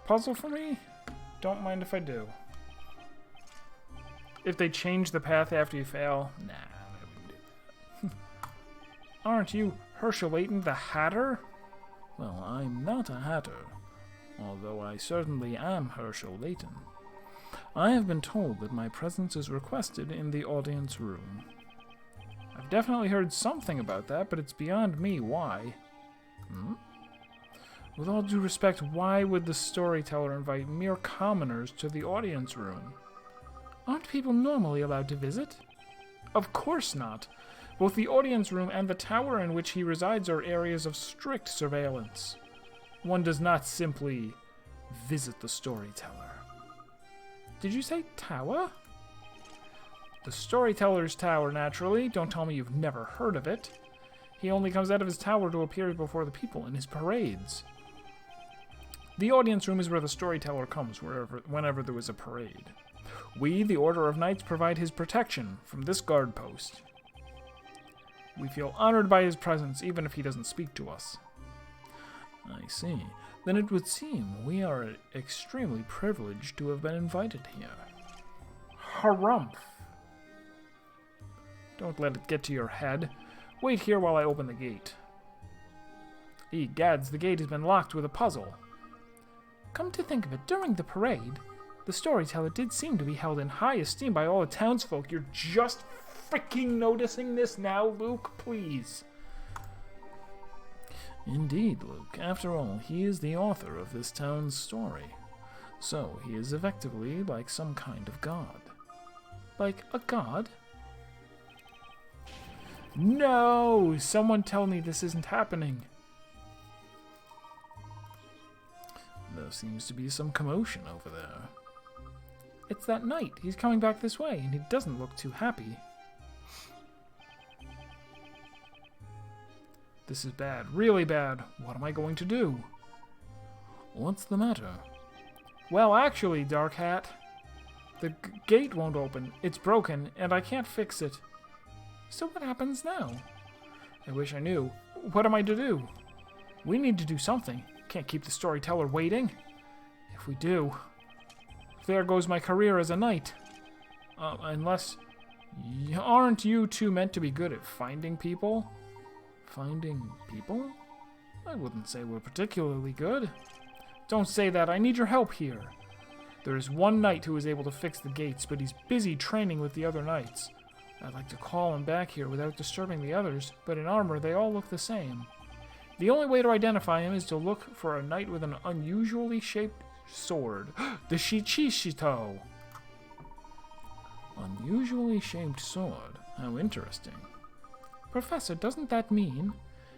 puzzle for me? Don't mind if I do. If they change the path after you fail, nah, I wouldn't do that. Aren't you Herschel Layton the Hatter? Well, I'm not a hatter, although I certainly am Herschel Layton. I have been told that my presence is requested in the audience room. I've definitely heard something about that, but it's beyond me why. With all due respect, why would the storyteller invite mere commoners to the audience room? Aren't people normally allowed to visit? Of course not. Both the audience room and the tower in which he resides are areas of strict surveillance. One does not simply visit the storyteller. Did you say tower? The storyteller's tower, naturally. Don't tell me you've never heard of it. He only comes out of his tower to appear before the people in his parades. The audience room is where the storyteller comes whenever there is a parade. We, the Order of Knights, provide his protection from this guard post. We feel honored by his presence, even if he doesn't speak to us. I see. Then it would seem we are extremely privileged to have been invited here. Harumph! Don't let it get to your head. Wait here while I open the gate. Egads, the gate has been locked with a puzzle. Come to think of it, during the parade, the storyteller did seem to be held in high esteem by all the townsfolk. You're just freaking noticing this now, Luke? Please. Indeed, Luke. After all, he is the author of this town's story. So, he is effectively like some kind of god. Like a god? No! Someone tell me this isn't happening. There seems to be some commotion over there. It's that knight. He's coming back this way, and he doesn't look too happy. This is bad. Really bad. What am I going to do? What's the matter? Well, actually, Dark Hat, the gate won't open. It's broken, and I can't fix it. So what happens now? I wish I knew. What am I to do? We need to do something. Can't keep the storyteller waiting. If we do, there goes my career as a knight. Unless, aren't you two meant to be good at finding people? Finding people? I wouldn't say we're particularly good. Don't say that. I need your help here. There is one knight who is able to fix the gates, but he's busy training with the other knights. I'd like to call him back here without disturbing the others, but in armor they all look the same. The only way to identify him is to look for a knight with an unusually shaped sword. The Shichishito! Unusually shaped sword. How interesting. Professor, doesn't that mean?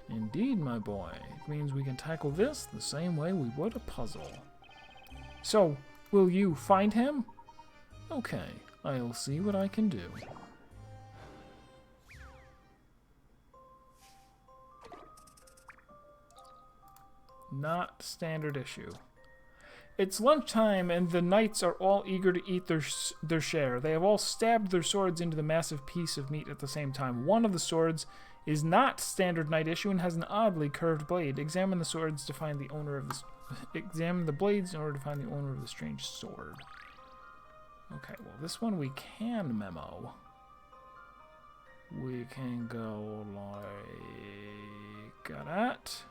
Indeed, my boy. It means we can tackle this the same way we would a puzzle. So, will you find him? Okay, I'll see what I can do. Not standard issue. It's lunchtime, and the knights are all eager to eat their share. They have all stabbed their swords into the massive piece of meat at the same time. One of the swords is not standard knight issue and has an oddly curved blade. Examine the swords to find the owner of this. Examine the blades in order to find the owner of the strange sword. Okay, well, this one we can memo. We can go like that.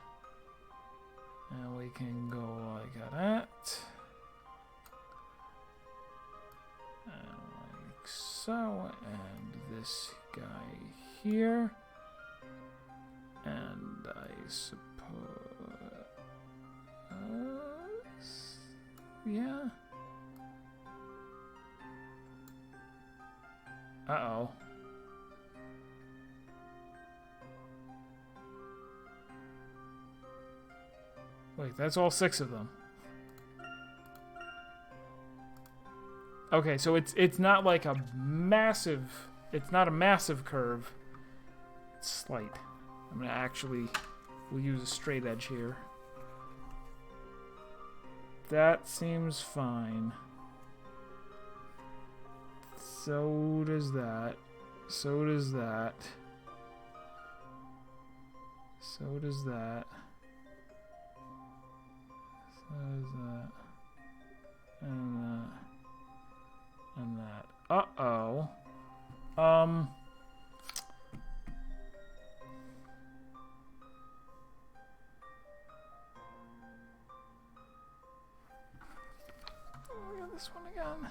And we can go like that. And like so. And this guy here. And I suppose... yeah. Uh-oh. Wait, that's all 6 of them. Okay, so it's not like a massive... It's not a massive curve. It's slight. I'm gonna actually... We'll use a straight edge here. That seems fine. So does that. So does that. So does that. So does that. Uh-oh. Look at this one again.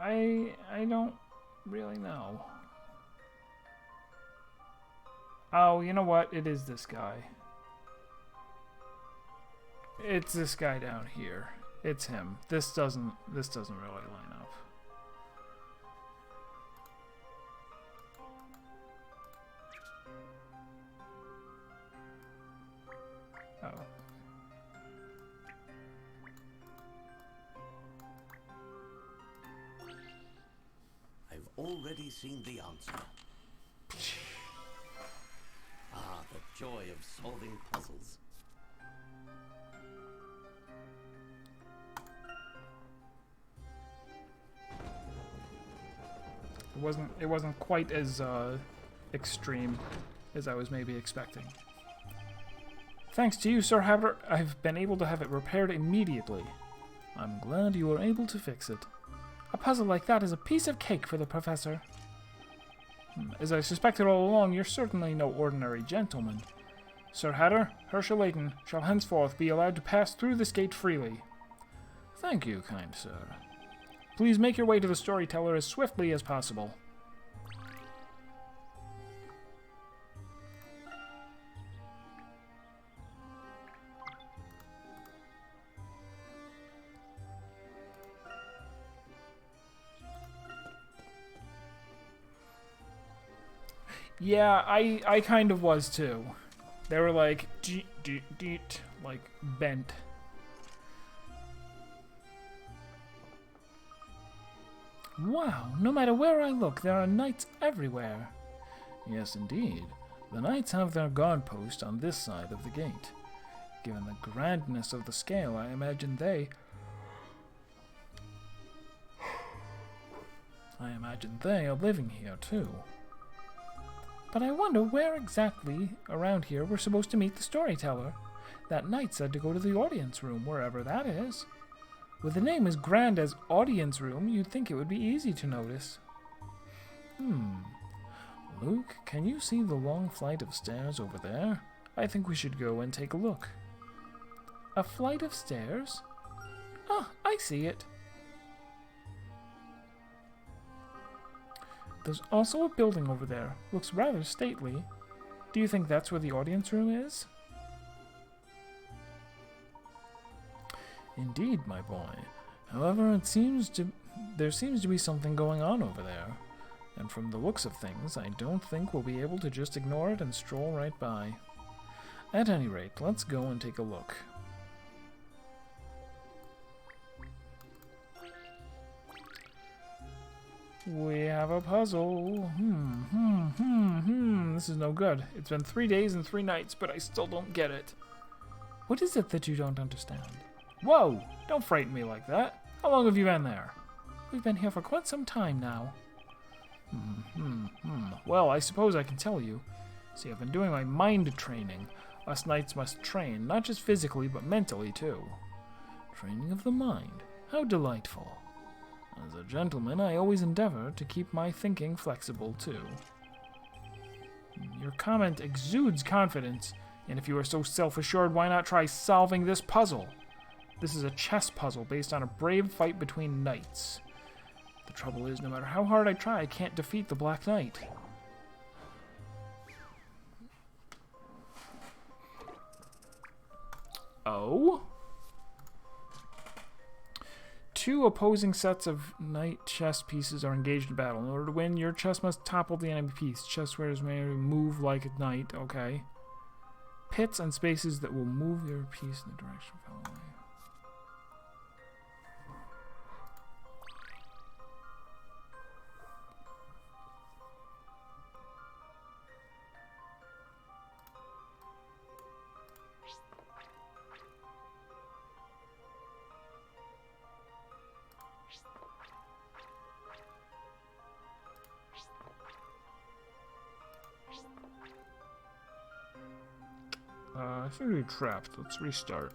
I don't really know. Oh, you know what? It is this guy. It's this guy down here. It's him. This doesn't really line up. Oh. I've already seen the answer. Ah, the joy of solving puzzles. It wasn't quite as extreme as I was maybe expecting. Thanks to you, Sir Hatter, I've been able to have it repaired immediately. I'm glad you were able to fix it. A puzzle like that is a piece of cake for the professor. As I suspected all along, you're certainly no ordinary gentleman. Sir Hatter, Herschel Layton shall henceforth be allowed to pass through this gate freely. Thank you, kind sir. Please make your way to the storyteller as swiftly as possible. Yeah, I kind of was too. They were like, like bent. Wow, no matter where I look, there are knights everywhere. Yes, indeed. The knights have their guard post on this side of the gate. Given the grandness of the scale, I imagine they are living here, too. But I wonder where exactly around here we're supposed to meet the storyteller. That knight said to go to the audience room, wherever that is. With a name as grand as Audience Room, you'd think it would be easy to notice. Luke, can you see the long flight of stairs over there? I think we should go and take a look. A flight of stairs? Ah, I see it. There's also a building over there. Looks rather stately. Do you think that's where the audience room is? Indeed, my boy. However, there seems to be something going on over there. And from the looks of things, I don't think we'll be able to just ignore it and stroll right by. At any rate, let's go and take a look. We have a puzzle. This is no good. It's been 3 days and 3 nights, but I still don't get it. What is it that you don't understand? Whoa! Don't frighten me like that. How long have you been there? We've been here for quite some time now. Well, I suppose I can tell you. See, I've been doing my mind training. Us knights must train, not just physically, but mentally, too. Training of the mind. How delightful. As a gentleman, I always endeavor to keep my thinking flexible, too. Your comment exudes confidence, and if you are so self-assured, why not try solving this puzzle? This is a chess puzzle based on a brave fight between knights. The trouble is, no matter how hard I try, I can't defeat the Black Knight. Oh? 2 opposing sets of knight chess pieces are engaged in battle. In order to win, your chess must topple the enemy piece. Chess squares may move like a knight. Okay. Pits and spaces that will move your piece in the direction of away. I think we're trapped. Let's restart.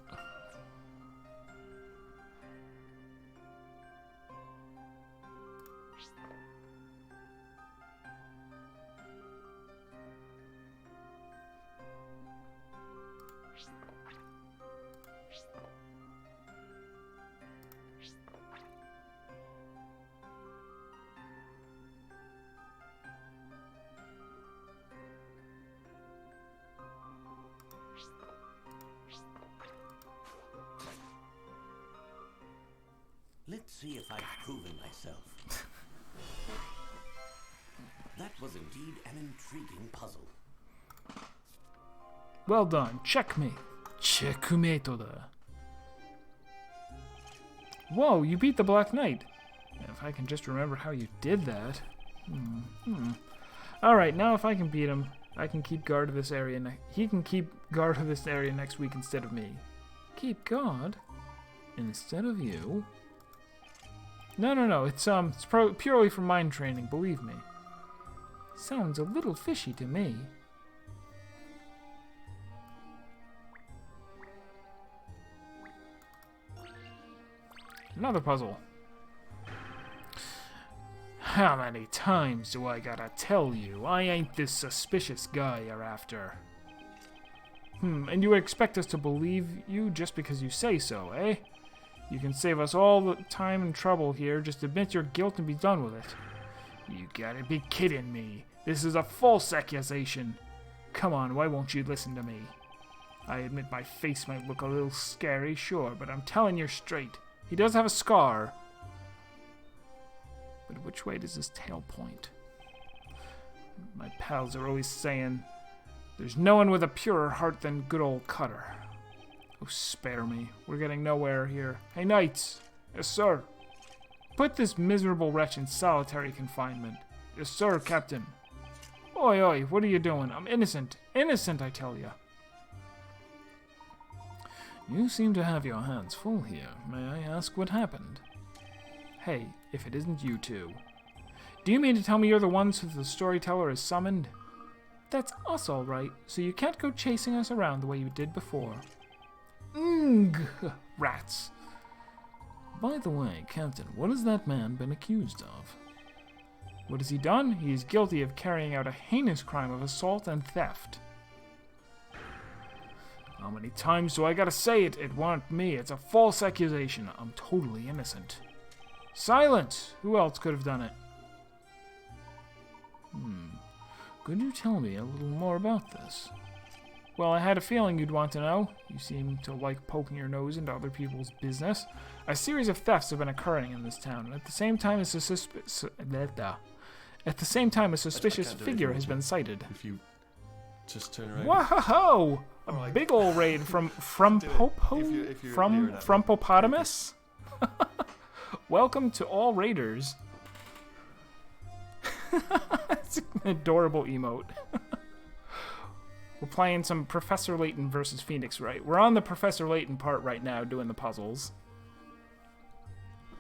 Let's see if I've proven myself. That was indeed an intriguing puzzle. Well done. Checkmate. Checkmate da. Whoa, you beat the Black Knight. If I can just remember how you did that. Alright, now if I can beat him, I can keep guard of this area. He can keep guard of this area next week instead of me. Keep guard? Instead of you? No. It's purely for mind training, believe me. Sounds a little fishy to me. Another puzzle. How many times do I gotta tell you? I ain't this suspicious guy you're after. And you would expect us to believe you just because you say so, eh? You can save us all the time and trouble here. Just admit your guilt and be done with it. You gotta be kidding me. This is a false accusation. Come on, why won't you listen to me? I admit my face might look a little scary, sure, but I'm telling you straight. He does have a scar. But which way does his tail point? My pals are always saying, there's no one with a purer heart than good old Cutter. Oh, spare me. We're getting nowhere here. Hey, knights. Yes, sir. Put this miserable wretch in solitary confinement. Yes, sir, Captain. Oi, oi, what are you doing? I'm innocent. Innocent, I tell you. You seem to have your hands full here. May I ask what happened? Hey, if it isn't you two. Do you mean to tell me you're the ones who the storyteller has summoned? That's us, all right, so you can't go chasing us around the way you did before. Rats. By the way, Captain, what has that man been accused of? What has he done? He is guilty of carrying out a heinous crime of assault and theft. How many times do I gotta say it? It wasn't me. It's a false accusation. I'm totally innocent. Silence! Who else could have done it? Could you tell me a little more about this? Well, I had a feeling you'd want to know. You seem to like poking your nose into other people's business. A series of thefts have been occurring in this town, and at the same time, a suspicious figure has been sighted. If you just turn around. Whoa! A Alright. big ol' raid from Frumpopotamus? Welcome to all raiders. It's an adorable emote. We're playing some Professor Layton versus Phoenix Wright. We're on the Professor Layton part right now doing the puzzles.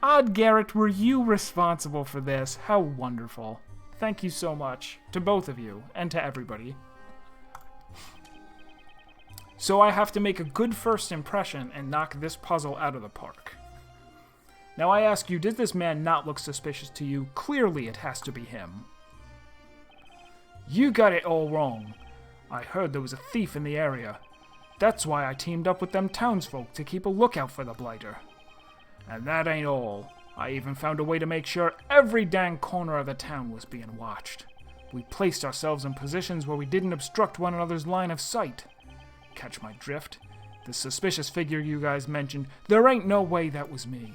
Odd Garrett, were you responsible for this? How wonderful. Thank you so much. To both of you, and to everybody. So I have to make a good first impression and knock this puzzle out of the park. Now I ask you, did this man not look suspicious to you? Clearly it has to be him. You got it all wrong. I heard there was a thief in the area. That's why I teamed up with them townsfolk to keep a lookout for the blighter. And that ain't all. I even found a way to make sure every dang corner of the town was being watched. We placed ourselves in positions where we didn't obstruct one another's line of sight. Catch my drift? The suspicious figure you guys mentioned, there ain't no way that was me.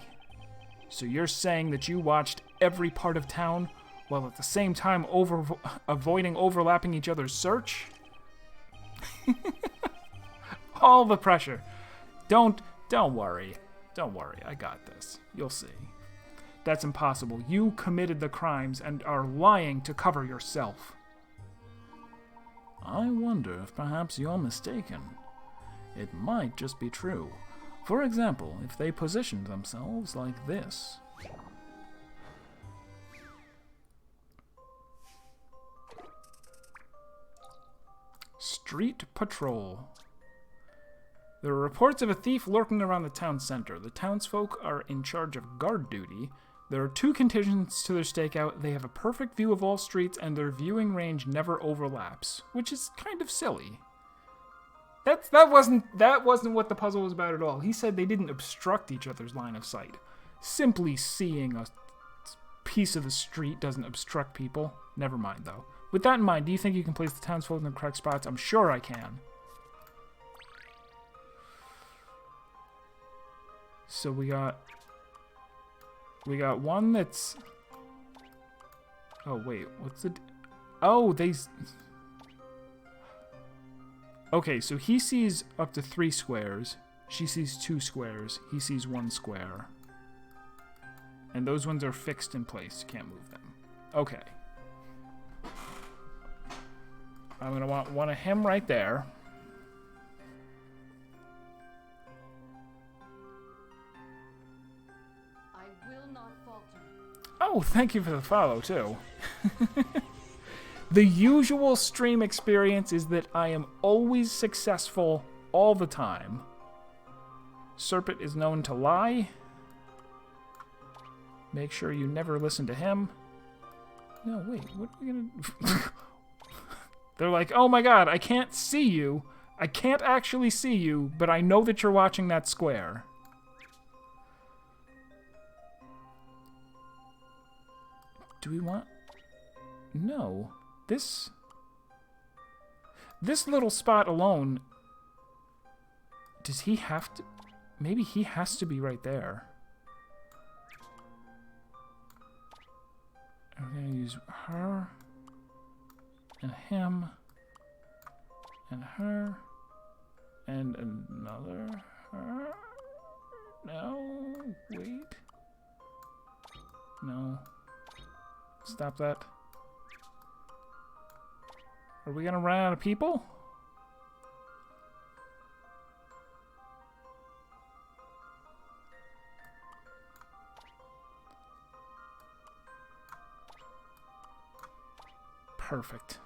So you're saying that you watched every part of town while at the same time avoiding overlapping each other's search? All the pressure. Don't worry. Don't worry, I got this. You'll see. That's impossible. You committed the crimes and are lying to cover yourself. I wonder if perhaps you're mistaken. It might just be true. For example, if they positioned themselves like this. Street patrol. There are reports of a thief lurking around the town center. The townsfolk are in charge of guard duty. There are 2 contingents to their stakeout. They have a perfect view of all streets, and their viewing range never overlaps, which is kind of silly. That wasn't what the puzzle was about at all. He said they didn't obstruct each other's line of sight. Simply seeing a piece of the street doesn't obstruct people. Never mind, though. With that in mind, do you think you can place the townsfolk in the correct spots? I'm sure I can. So we got one that's... Oh, wait. What's the... Oh, they... Okay, so he sees up to 3 squares. She sees 2 squares. He sees 1 square. And those ones are fixed in place. You can't move them. Okay. I'm going to want one of him right there. I will not falter. Oh, thank you for the follow, too. The usual stream experience is that I am always successful all the time. Serpent is known to lie. Make sure you never listen to him. No, wait, what are we gonna do? They're like, oh my god, I can't see you. I can't actually see you, but I know that you're watching that square. Do we want... No. This little spot alone... Does he have to... Maybe he has to be right there. I'm going to use her, and him, and her, and another her. No, wait. No. Stop that. Are we going to run out of people? Perfect.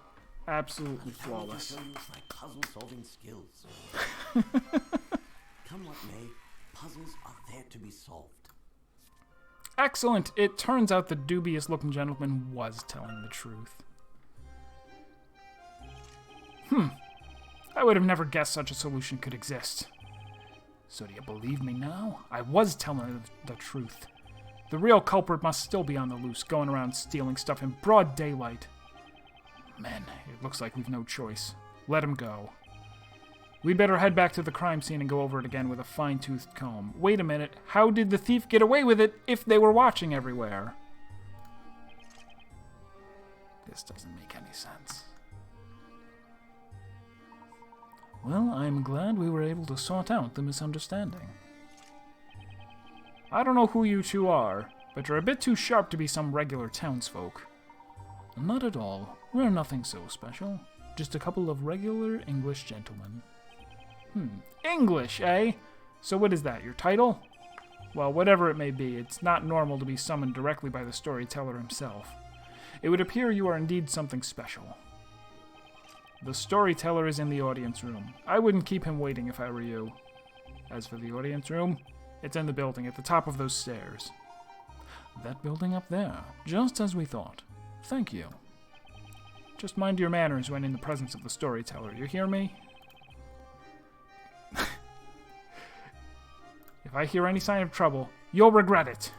Absolutely flawless. Show you my puzzle-solving skills. Come what may, puzzles are there to be solved. Excellent. It turns out the dubious-looking gentleman was telling the truth. I would have never guessed such a solution could exist. So do you believe me now? I was telling the truth. The real culprit must still be on the loose, going around stealing stuff in broad daylight. Men, it looks like we've no choice. Let him go. We'd better head back to the crime scene and go over it again with a fine-toothed comb. Wait a minute, how did the thief get away with it if they were watching everywhere? This doesn't make any sense. Well, I'm glad we were able to sort out the misunderstanding. I don't know who you two are, but you're a bit too sharp to be some regular townsfolk. Not at all. We're nothing so special. Just a couple of regular English gentlemen. English, eh? So what is that, your title? Well, whatever it may be, it's not normal to be summoned directly by the storyteller himself. It would appear you are indeed something special. The storyteller is in the audience room. I wouldn't keep him waiting if I were you. As for the audience room, it's in the building at the top of those stairs. That building up there, just as we thought. Thank you. Just mind your manners when in the presence of the storyteller, you hear me? If I hear any sign of trouble, you'll regret it.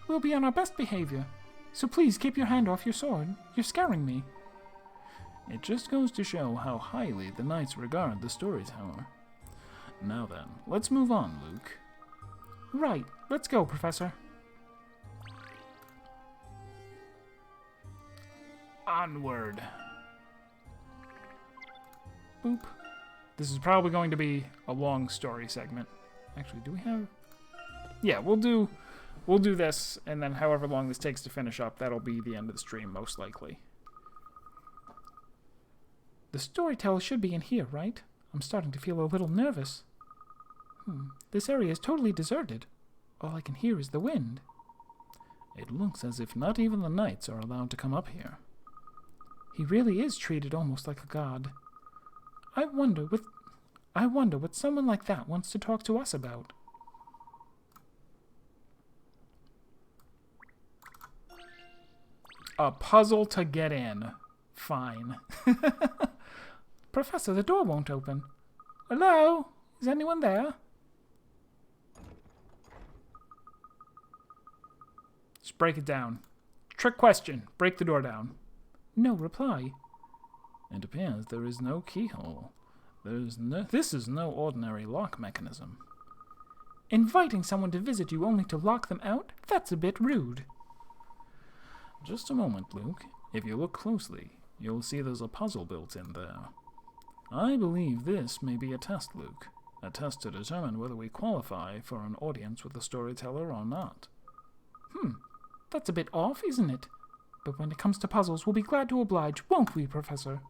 We'll be on our best behavior, so please keep your hand off your sword. You're scaring me. It just goes to show how highly the knights regard the storyteller. Now then, let's move on, Luke. Right, let's go, Professor. Onward. Boop. This is probably going to be a long story segment. Actually, do we have... Yeah, we'll do this, and then however long this takes to finish up, that'll be the end of the stream, most likely. The storyteller should be in here, right? I'm starting to feel a little nervous. This area is totally deserted. All I can hear is the wind. It looks as if not even the knights are allowed to come up here. He really is treated almost like a god. I wonder what someone like that wants to talk to us about. A puzzle to get in. Fine. Professor, the door won't open. Hello? Is anyone there? Let's break it down. Trick question. Break the door down. No reply. It appears there is no keyhole. This is no ordinary lock mechanism. Inviting someone to visit you only to lock them out? That's a bit rude. Just a moment, Luke. If you look closely, you'll see there's a puzzle built in there. I believe this may be a test, Luke. A test to determine whether we qualify for an audience with the storyteller or not. That's a bit off, isn't it? But when it comes to puzzles, we'll be glad to oblige, won't we, Professor?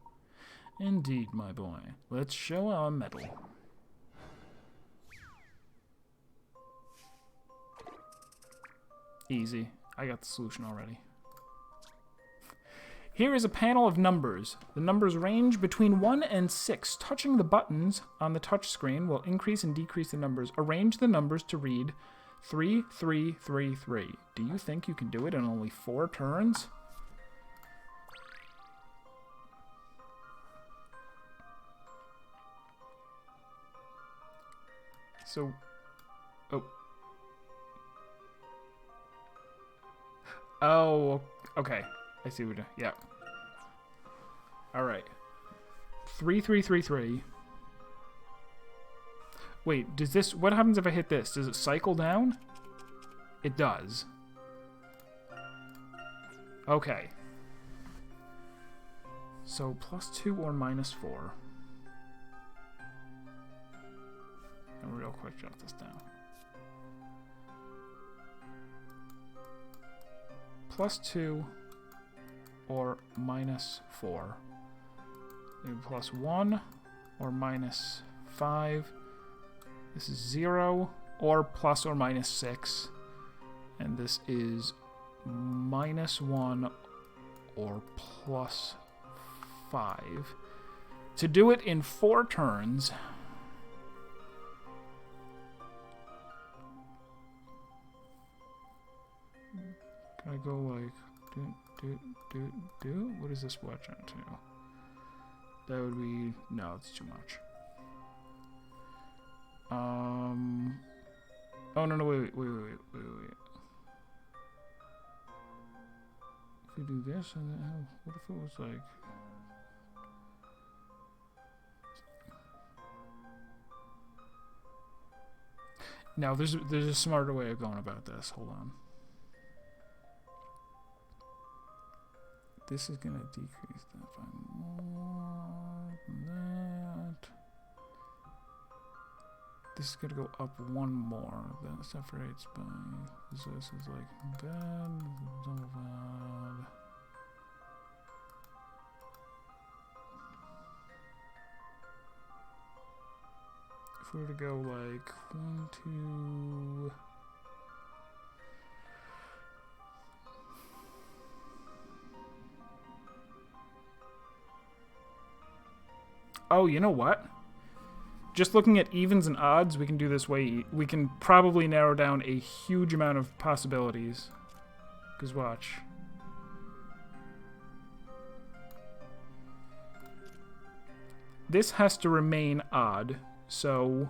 Indeed, my boy. Let's show our mettle. Easy. I got the solution already. Here is a panel of numbers. The numbers range between 1 and 6. Touching the buttons on the touch screen will increase and decrease the numbers. Arrange the numbers to read 3, 3, 3, 3. Do you think you can do it in only 4 turns? So, oh, okay. I see what. Yeah. All right. 3, 3, 3, 3. Wait, does this? What happens if I hit this? Does it cycle down? It does. Okay. So +2 or -4. And real quick, jot this down. +2 or -4. Maybe +1 or -5. This is 0 or plus or -6. And this is -1 or +5. To do it in 4 turns, can I go like do? What does this watch on to? That would be, no, it's too much. Oh no, wait. If we do this, and then, what if it was like? No, there's a smarter way of going about this. Hold on. This is gonna decrease that by more than that. This is gonna go up 1 more. That separates by. So this is like bad, double bad. If we were to go like 1, 2. Oh, you know what? Just looking at evens and odds, we can do this way. We can probably narrow down a huge amount of possibilities. Because watch. This has to remain odd, so...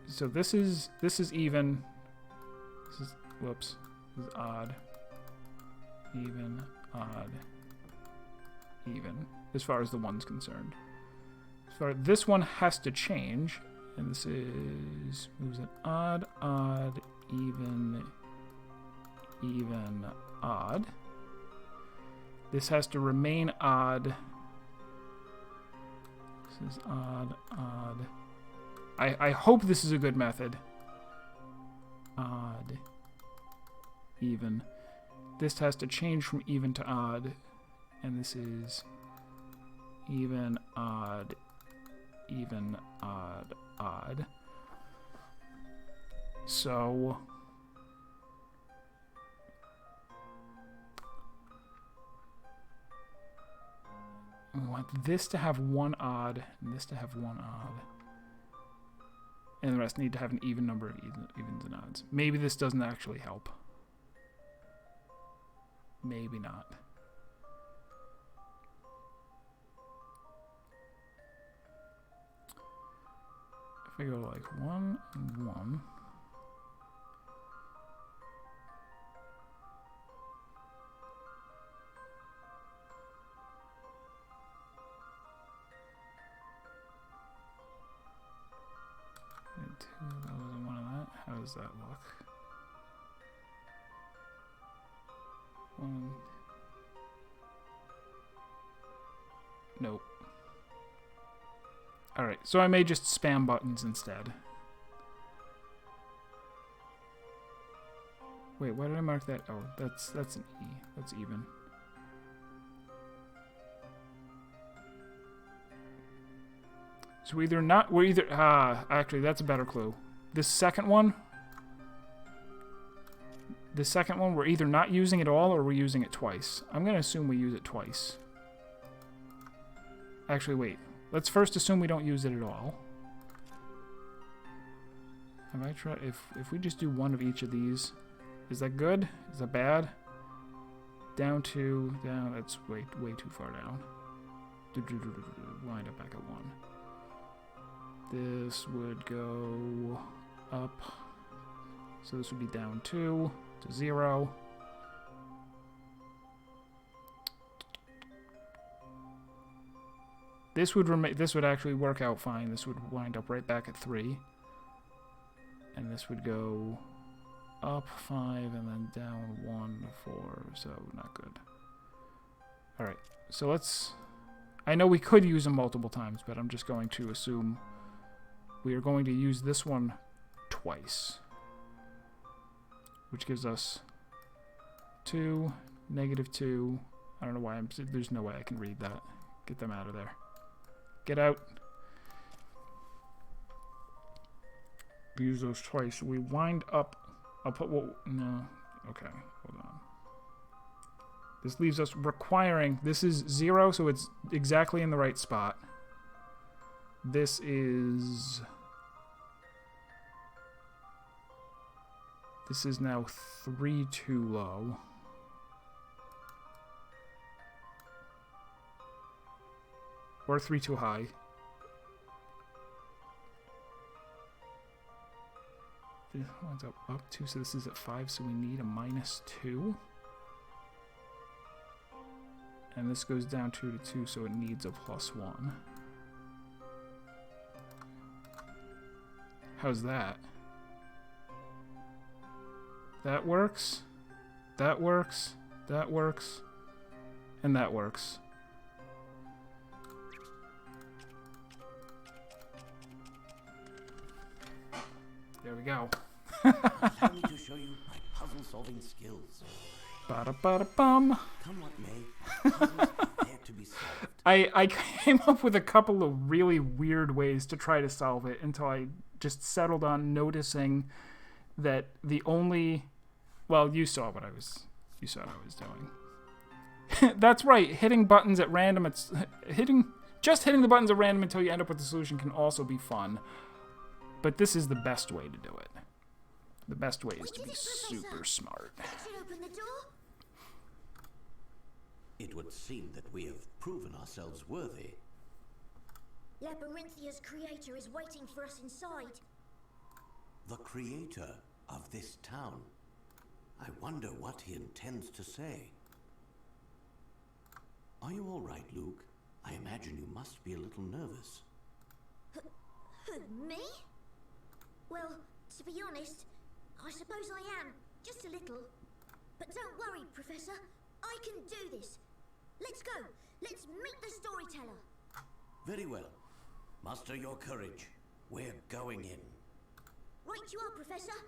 So this is even. This is, whoops. This is odd. Even. Odd, even, as far as the one's concerned. As far as this one has to change, and this is, what was it? Odd, odd, even, even, odd. This has to remain odd. This is odd, odd. I hope this is a good method. Odd, even. This has to change from even to odd, and this is even, odd, odd. So We want this to have one odd, and this to have one odd. And the rest need to have an even number of evens and odds. Maybe this doesn't actually help. Maybe not. If I go like 1 and 1. That wasn't one of that. How does that look? 1. Nope. Alright, so I may just spam buttons instead. Wait, why did I mark that? Oh, that's an E. That's even. So actually that's a better clue. This second one, we're either not using it all or we're using it twice. I'm gonna assume we use it twice. Actually, wait. Let's first assume we don't use it at all. Have I tried? If we just do one of each of these, is that good? Is that bad? Down. That's way too far down. Wind up back at 1. This would go up. So this would be down 2 to 0. This would actually work out fine. This would wind up right back at 3. And this would go up 5 and then down 1 to 4. So not good. Alright, so let's... I know we could use them multiple times, but I'm just going to assume we are going to use this one twice. Which gives us 2, -2. I don't know why there's no way I can read that. Get them out of there. Get out. Use those twice. We wind up. I'll put what? No. Okay. Hold on. This leaves us requiring. This is 0, so it's exactly in the right spot. This is. This is now 3 too low. Or 3 too high. This one's up 2, so this is at 5, so we need a -2. And this goes down 2 to 2, so it needs a +1. How's that? That works. That works. That works. And that works. There we go. Allow me to show you my puzzle-solving skills. Ba-da-ba-da-bum. Come what may, puzzles are there to be solved. I came up with a couple of really weird ways to try to solve it until I just settled on noticing that the only... Well, you saw what I was doing. That's right. Hitting buttons at random. Just hitting the buttons at random until you end up with the solution can also be fun. But this is the best way to do it. The best way is to be super smart. Open the door? It would seem that we have proven ourselves worthy. Labyrinthia's creator is waiting for us inside. The creator of this town. I wonder what he intends to say. Are you all right, Luke? I imagine you must be a little nervous. Me? Well, to be honest, I suppose I am. Just a little. But don't worry, Professor. I can do this. Let's go. Let's meet the storyteller. Very well. Muster your courage. We're going in. Right you are, Professor.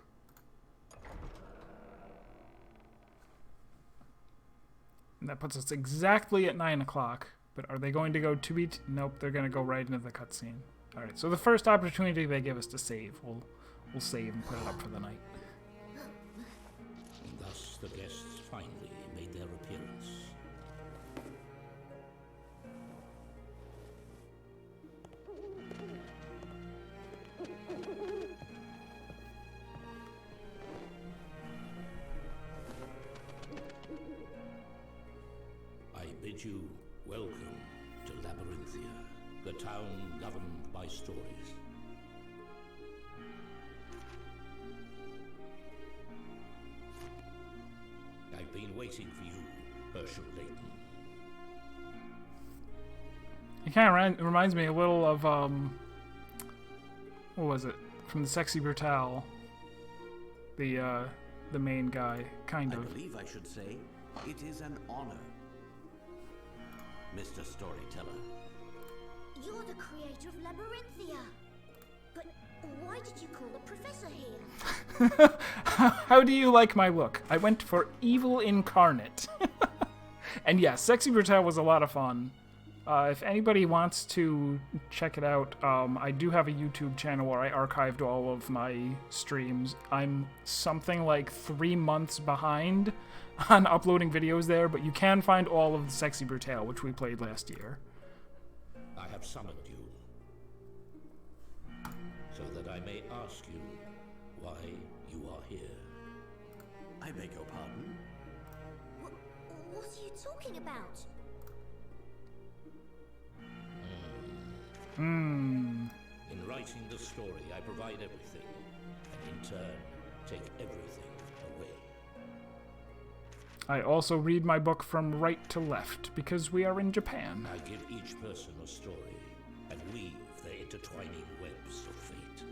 And that puts us exactly at 9 o'clock. But are they going to go to be... Nope, they're going to go right into the cutscene. Alright, so the first opportunity they give us to save, we'll save and put it up for the night. And thus the guests finally made their appearance. bid you welcome to Labyrinthia, the town governed by stories. I've been waiting for you, Herschel Layton. It kind of reminds me a little of, what was it? From the Sexy Brutale. The main guy, kind of. I believe I should say, it is an honor, Mr. Storyteller. You're the creator of Labyrinthia. But why did you call the professor here? How do you like my look? I went for evil incarnate. And yeah, Sexy Brutale was a lot of fun. If anybody wants to check it out, I do have a YouTube channel where I archived all of my streams. I'm something like 3 months behind on uploading videos there, but you can find all of the Sexy Brutale, which we played last year. I have summoned you so that I may ask you why you are here. I beg your pardon? What are you talking about? Hmm. In writing the story, I provide everything, and in turn, take everything away. I also read my book from right to left, because we are in Japan. I give each person a story, and weave their intertwining webs of fate.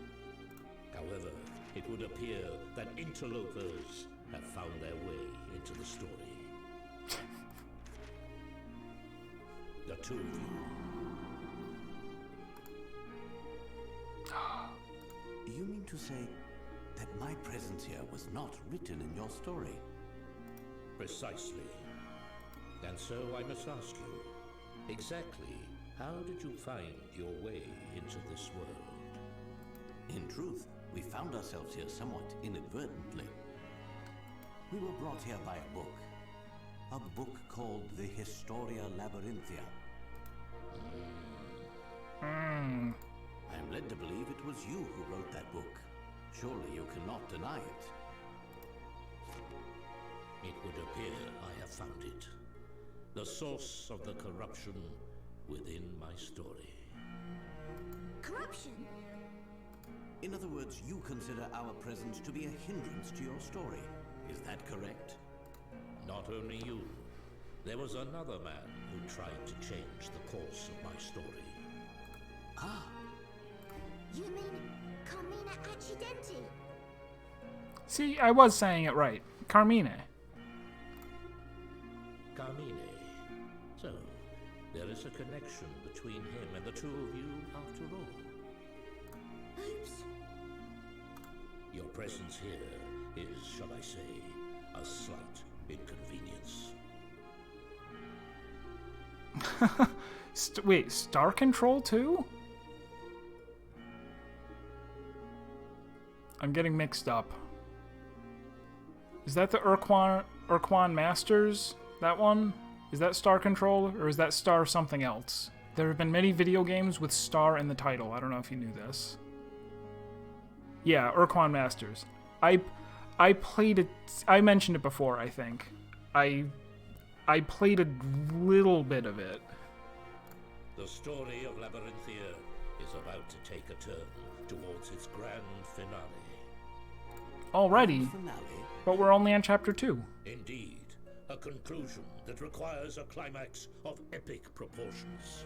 However, it would appear that interlopers have found their way into the story. The two of you. You mean to say that my presence here was not written in your story? Precisely. And so I must ask you, exactly how did you find your way into this world? In truth, we found ourselves here somewhat inadvertently. We were brought here by a book called the Historia Labyrinthia. Hmm. I am led to believe it was you who wrote that book. Surely you cannot deny it. It would appear I have found it. The source of the corruption within my story. Corruption? In other words, you consider our presence to be a hindrance to your story. Is that correct? Not only you. There was another man who tried to change the course of my story. Ah, You mean Carmina Accidenti? See, I was saying it right. Carmine. Carmine. So, there is a connection between him and the two of you after all. Oops. Your presence here is, shall I say, a slight inconvenience. Wait, Star Control too? I'm getting mixed up. Is that the Urquan Masters? That one? Is that Star Control, or is that Star something else? There have been many video games with Star in the title. I don't know if you knew this. Yeah, Urquan Masters. I played it. I mentioned it before, I think. I played a little bit of it. The story of Labyrinthia is about to take a turn towards its grand finale. Already? finale? But we're only on chapter 2. Indeed, a conclusion that requires a climax of epic proportions.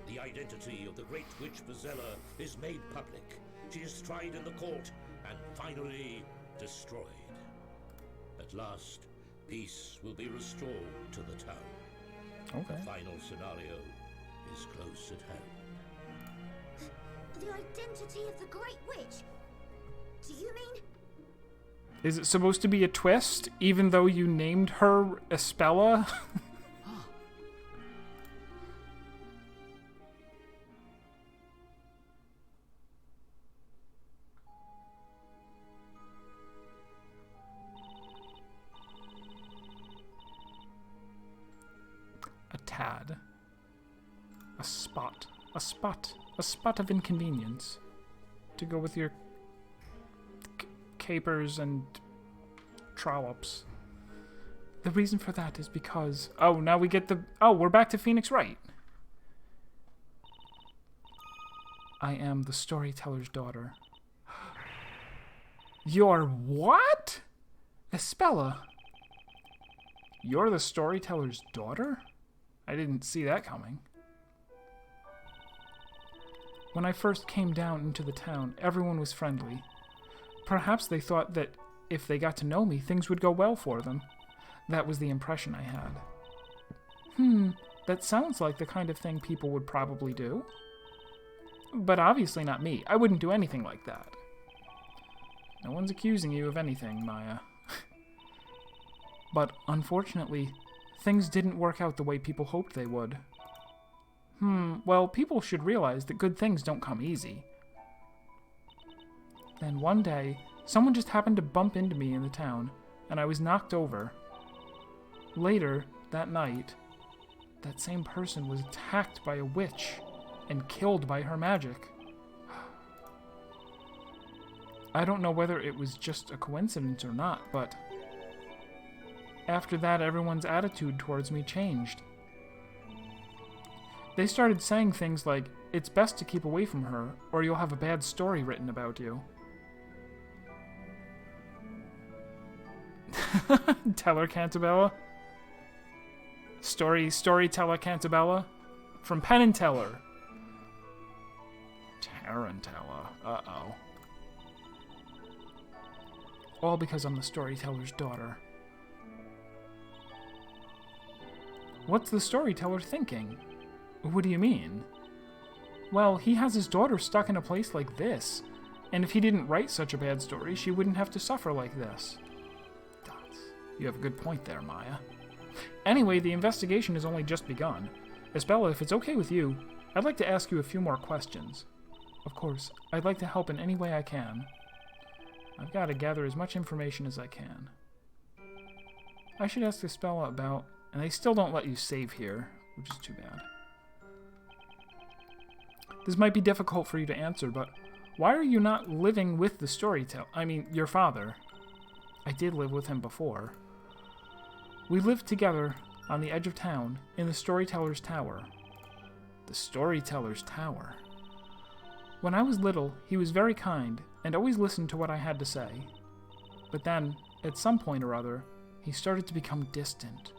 The identity of the great witch Vizela is made public. She is tried in the court and finally destroyed. At last, peace will be restored to the town. Okay. The final scenario is close at hand. The identity of the Great Witch? Do you mean? Is it supposed to be a twist, even though you named her Espella? A tad. A spot. A spot. A spot of inconvenience. To go with your capers and trollops. The reason for that is because... Oh, now we get the... Oh, we're back to Phoenix Wright. I am the storyteller's daughter. You're what? Espella. You're the storyteller's daughter? I didn't see that coming. When I first came down into the town, everyone was friendly. Perhaps they thought that if they got to know me, things would go well for them. That was the impression I had. That sounds like the kind of thing people would probably do. But obviously not me. I wouldn't do anything like that. No one's accusing you of anything, Maya. But unfortunately, things didn't work out the way people hoped they would. Well, people should realize that good things don't come easy. Then one day, someone just happened to bump into me in the town, and I was knocked over. Later, that night, that same person was attacked by a witch and killed by her magic. I don't know whether it was just a coincidence or not, but after that, everyone's attitude towards me changed. They started saying things like, it's best to keep away from her, or you'll have a bad story written about you. Teller Cantabella? Storyteller Cantabella? From Penn and Teller. Tarantella. Uh-oh. All because I'm the storyteller's daughter. What's the storyteller thinking? What do you mean? Well, he has his daughter stuck in a place like this, and if he didn't write such a bad story, she wouldn't have to suffer like this. Dots. You have a good point there, Maya. Anyway, the investigation has only just begun. Espella, if it's okay with you, I'd like to ask you a few more questions. Of course, I'd like to help in any way I can. I've got to gather as much information as I can. I should ask Espella about... And they still don't let you save here, which is too bad. This might be difficult for you to answer, but why are you not living with the storyteller? I mean, your father. I did live with him before. We lived together on the edge of town in the Storyteller's Tower. The Storyteller's Tower. When I was little, he was very kind and always listened to what I had to say. But then, at some point or other, he started to become distant.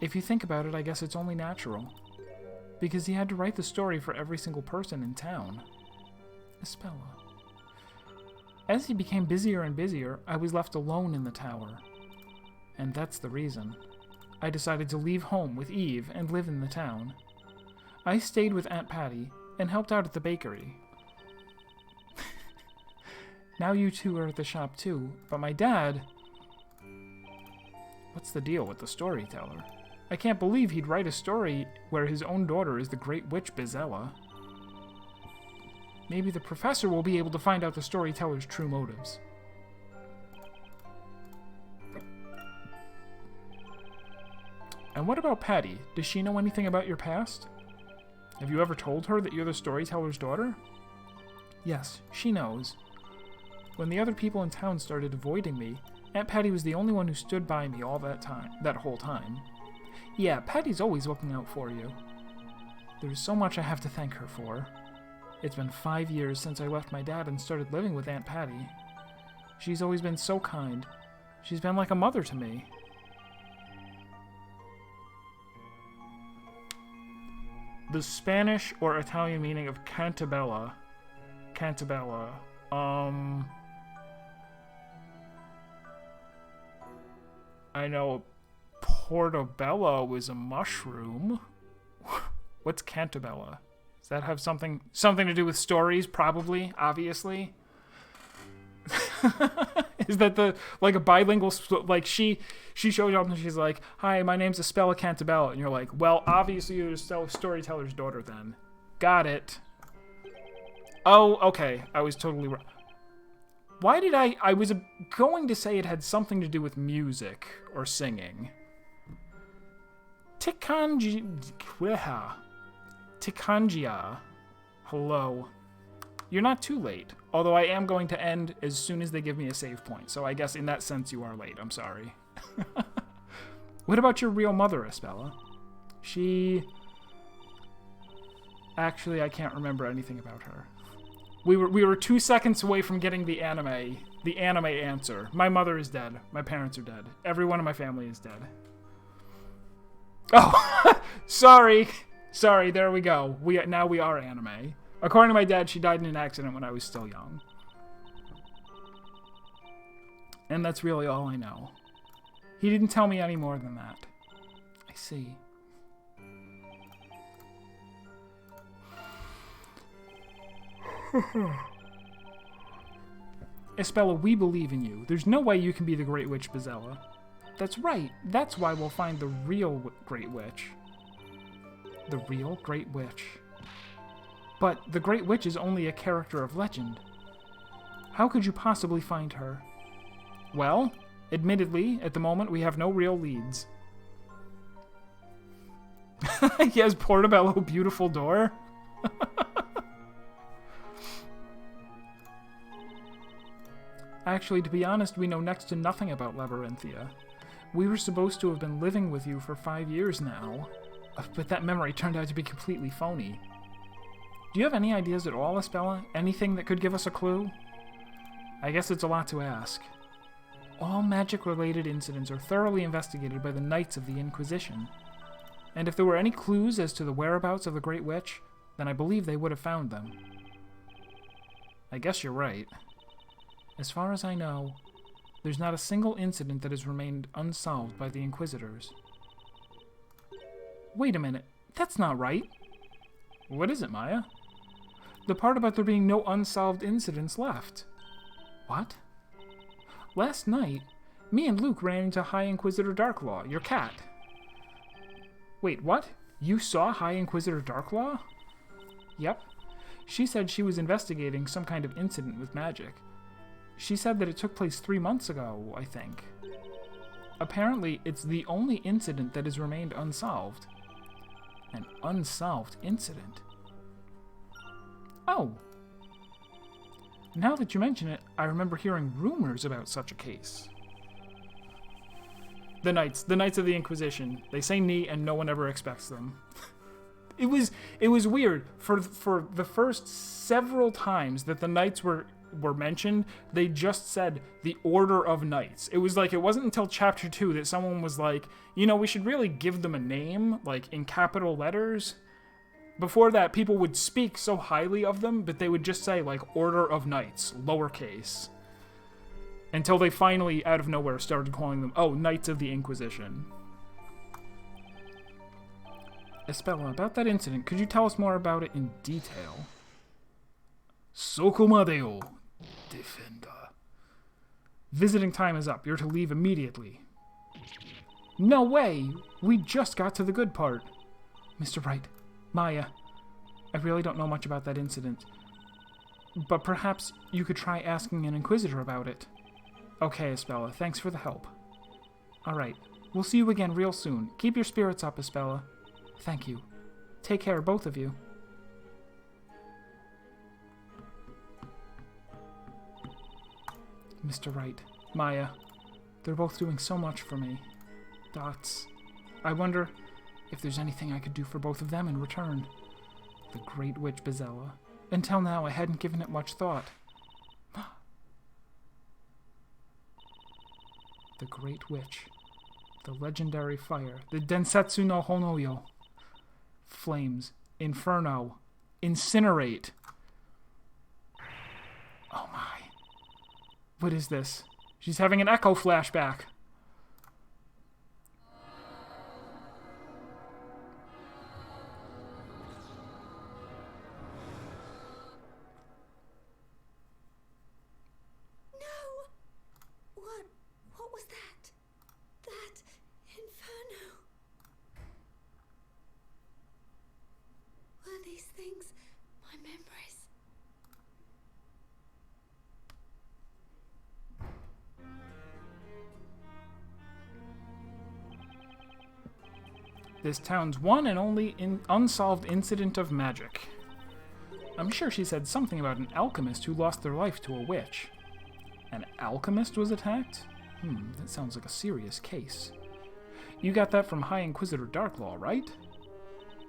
If you think about it, I guess it's only natural. Because he had to write the story for every single person in town. Espella. As he became busier and busier, I was left alone in the tower. And that's the reason. I decided to leave home with Eve and live in the town. I stayed with Aunt Patty and helped out at the bakery. Now you two are at the shop too, but my dad... What's the deal with the storyteller? I can't believe he'd write a story where his own daughter is the great witch Bizella. Maybe the professor will be able to find out the storyteller's true motives. And what about Patty? Does she know anything about your past? Have you ever told her that you're the storyteller's daughter? Yes, she knows. When the other people in town started avoiding me, Aunt Patty was the only one who stood by me all that whole time. Yeah, Patty's always looking out for you. There's so much I have to thank her for. It's been 5 years since I left my dad and started living with Aunt Patty. She's always been so kind. She's been like a mother to me. The Spanish or Italian meaning of Cantabella. Cantabella. I know Portobello was a mushroom. What's Cantabella? Does that have something to do with stories? Probably, obviously. Is that a bilingual, like she showed up and she's like, hi, my name's Espella Cantabella, and you're like, well, obviously you're the storyteller's daughter then. Got it. Oh, okay, I was totally wrong. Why did I was going to say it had something to do with music or singing. Tikangia. Hello. You're not too late, although I am going to end as soon as they give me a save point, so I guess in that sense you are late. I'm sorry. What about your real mother, Espella? She... Actually, I can't remember anything about her. We were 2 seconds away from getting the anime answer. My mother is dead. My parents are dead. Everyone in my family is dead. Oh, sorry. Sorry, there we go. Now we are anime. According to my dad, she died in an accident when I was still young. And that's really all I know. He didn't tell me any more than that. I see. Espella, we believe in you. There's no way you can be the Great Witch Bezella. That's right. That's why we'll find the real Great Witch. The real Great Witch. But the Great Witch is only a character of legend. How could you possibly find her? Well, admittedly, at the moment, we have no real leads. Yes, Portobello, beautiful door. Actually, to be honest, we know next to nothing about Labyrinthia. We were supposed to have been living with you for 5 years now, but that memory turned out to be completely phony. Do you have any ideas at all, Espella? Anything that could give us a clue? I guess it's a lot to ask. All magic-related incidents are thoroughly investigated by the Knights of the Inquisition. And if there were any clues as to the whereabouts of the Great Witch, then I believe they would have found them. I guess you're right. As far as I know, there's not a single incident that has remained unsolved by the Inquisitors. Wait a minute, that's not right. What is it, Maya? The part about there being no unsolved incidents left. What? Last night, me and Luke ran into High Inquisitor Darklaw, your cat. Wait, what? You saw High Inquisitor Darklaw? Yep. She said she was investigating some kind of incident with magic. She said that it took place 3 months ago, I think. Apparently, it's the only incident that has remained unsolved. An unsolved incident? Oh. Now that you mention it, I remember hearing rumors about such a case. The Knights of the Inquisition. They say "ni" and no one ever expects them. It was weird. For the first several times that the Knights were mentioned, they just said the Order of Knights. It was like, it wasn't until chapter 2 that someone was like, you know, we should really give them a name, like in capital letters. Before that, people would speak so highly of them, but they would just say like Order of Knights, lowercase. Until they finally, out of nowhere, started calling them, oh, Knights of the Inquisition. Espella, about that incident, could you tell us more about it in detail? Sokomadeo, Defender. Visiting time is up. You're to leave immediately. No way! We just got to the good part. Mr. Wright, Maya, I really don't know much about that incident. But perhaps you could try asking an Inquisitor about it. Okay, Espella, thanks for the help. Alright, we'll see you again real soon. Keep your spirits up, Espella. Thank you. Take care, both of you. Mr. Wright, Maya, they're both doing so much for me. Dots. I wonder if there's anything I could do for both of them in return. The Great Witch Bezella. Until now, I hadn't given it much thought. The Great Witch. The legendary fire. The Densetsu no Honoyo. Flames. Inferno. Incinerate. Oh my. What is this? She's having an echo flashback. What was that? That inferno. Were these things my memories? This town's one and only unsolved incident of magic. I'm sure she said something about an alchemist who lost their life to a witch. An alchemist was attacked? That sounds like a serious case. You got that from High Inquisitor Darklaw, right?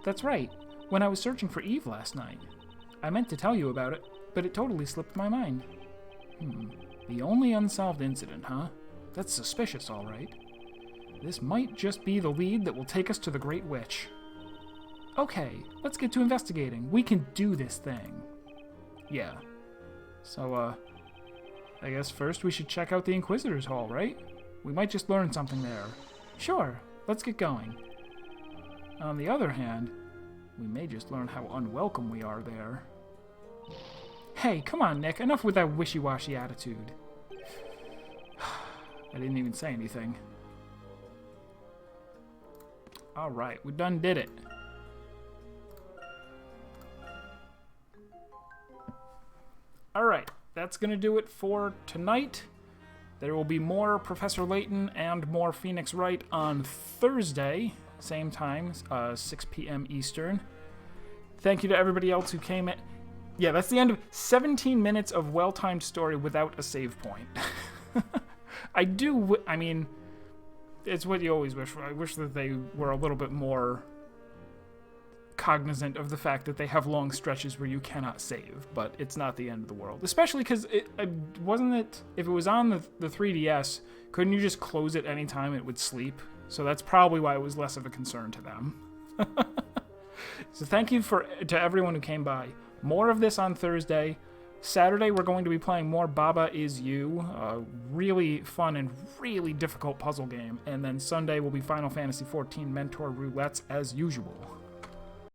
That's right. When I was searching for Eve last night. I meant to tell you about it, but it totally slipped my mind. The only unsolved incident, huh? That's suspicious, all right. This might just be the lead that will take us to the Great Witch. Okay, let's get to investigating. We can do this thing. Yeah. So, I guess first we should check out the Inquisitor's Hall, right? We might just learn something there. Sure, let's get going. On the other hand, we may just learn how unwelcome we are there. Hey, come on, Nick. Enough with that wishy-washy attitude. I didn't even say anything. Alright, we done did it. Alright, that's gonna do it for tonight. There will be more Professor Layton and more Phoenix Wright on Thursday, same time, 6 p.m. Eastern. Thank you to everybody else who came in. Yeah, that's the end of 17 minutes of well-timed story without a save point. I mean, it's what you always wish for. I wish that they were a little bit more cognizant of the fact that they have long stretches where you cannot save, but it's not the end of the world. Especially because wasn't it, if it was on the 3DS, couldn't you just close it anytime it would sleep? So that's probably why it was less of a concern to them. So thank you to everyone who came by. More of this on Thursday. Saturday, we're going to be playing more Baba Is You, a really fun and really difficult puzzle game. And then Sunday will be Final Fantasy XIV Mentor Roulettes as usual.